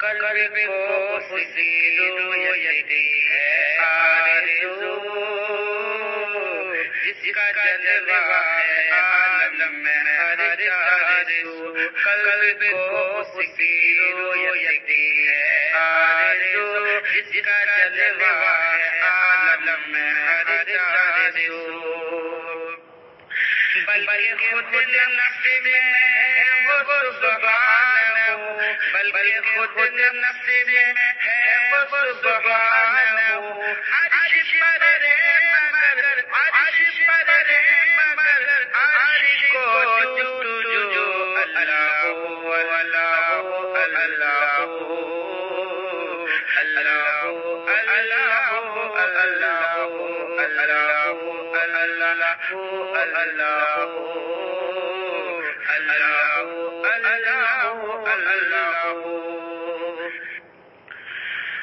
قلب کو سیدویتی ہے آرزو، جس کا جلوہ ہے عالم میں ہر آرزو، قلب کو سیدویتی ہے آرزو، جس کا جلوہ ہے عالم میں ہر آرزو، بلکہ خود نفس میں ہے وہ سبحانہ، بلکہ خود نفس میں ہے وہ سبحانہ، عرش پر ہے مگر عرش پر ہے مگر عرش کو جستجو، اللہ اللہ اللہ اللہ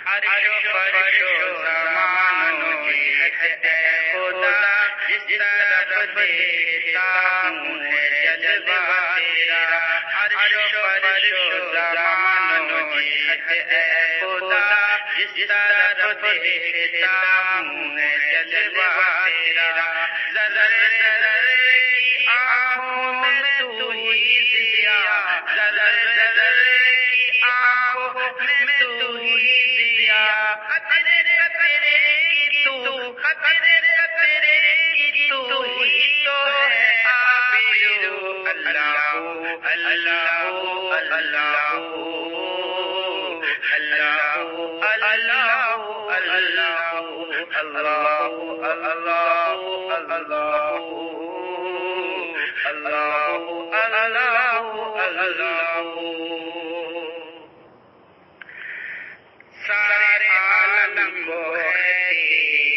عرش و فرش و زمان و جہت اے خدا، جس طرف دیکھتا ہوں ہے جلوہ تیرا، عرش و فرش و زمان و جہت اے خدا، جس طرف دیکھتا ہوں ہے جلوہ تیرا، ذرے ذرے کی آنکھوں میں تو ہی ضیا، ذرے ذرے کی آنکھوں میں تو ہی ضیا، قطرے قطرے کی تو، قطرے قطرے کی تو ہی تو ہے عابر، اللہ اللہ اللہ سارے عالم کو ہے تیری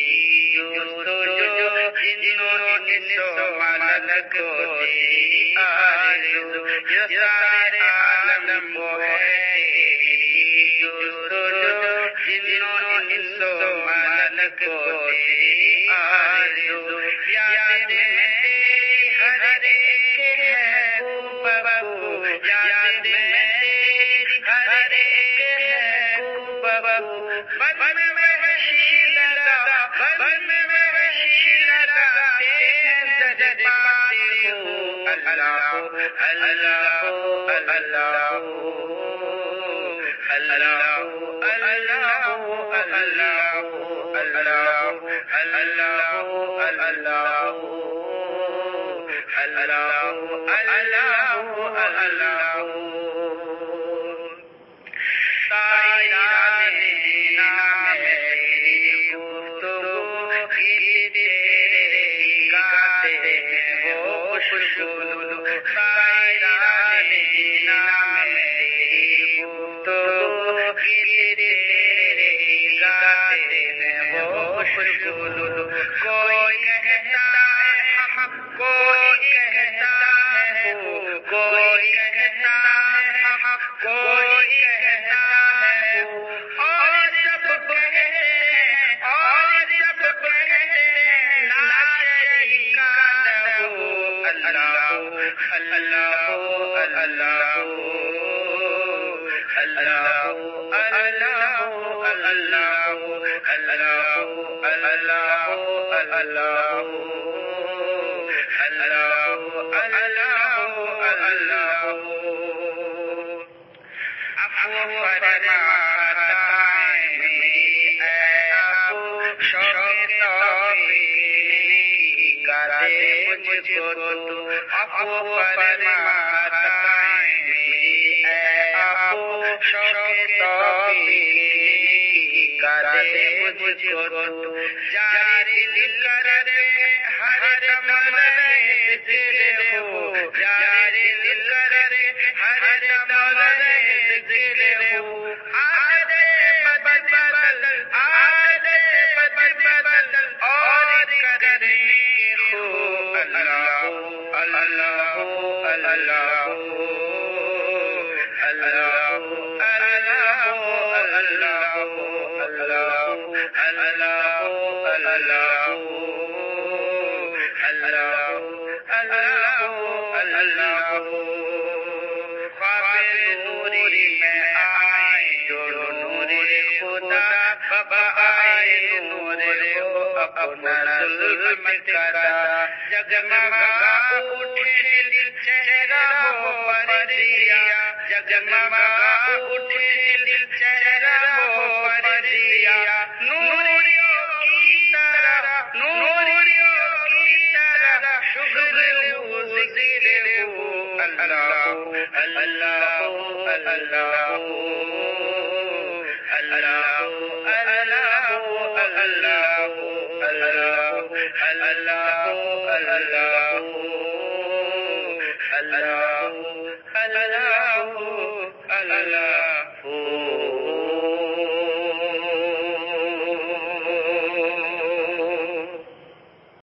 جستجو، جنوں انس و ملک کو تیری آرزو، سارے عالم کو ہے تیری جستجو، جنوں انس و ملک کو تیری آرزو، یاد میں تیری ہر ایک ہے خوب بخو، یاد میں تیری ہر ایک ہے خوب بخو، بن میں وحشی لگا، بن میں وحشی لگا تیرے جذبات ہوں، اللہ اللہ اللہ کوئی کہتا ہے حق، کوئی کہتا ہے وہ، کوئی کہتا ہے حق، کوئی کہتا ہے وہ، اور سب کہتے ہیں، اور سب کہتے ہیں لا شریک لہ، اللہ اللہ اللہ جاری کر دے ہر دم رہے ذکر ہو، جاری کر دے ہر دم رہے ذکر ہو، عادت بدل عادت بدل اور کرنے ہو، اللہ اللہ اپنا ظلم کرا جگمگا اٹھے دل چہرہ ہو پردیا جگمگا اٹھے دل چہرہ ہو پردیا نوریوں کی طرح نوریوں کی طرح شکر ہو ذکر ہو اللہ اللہ اللہ اللہ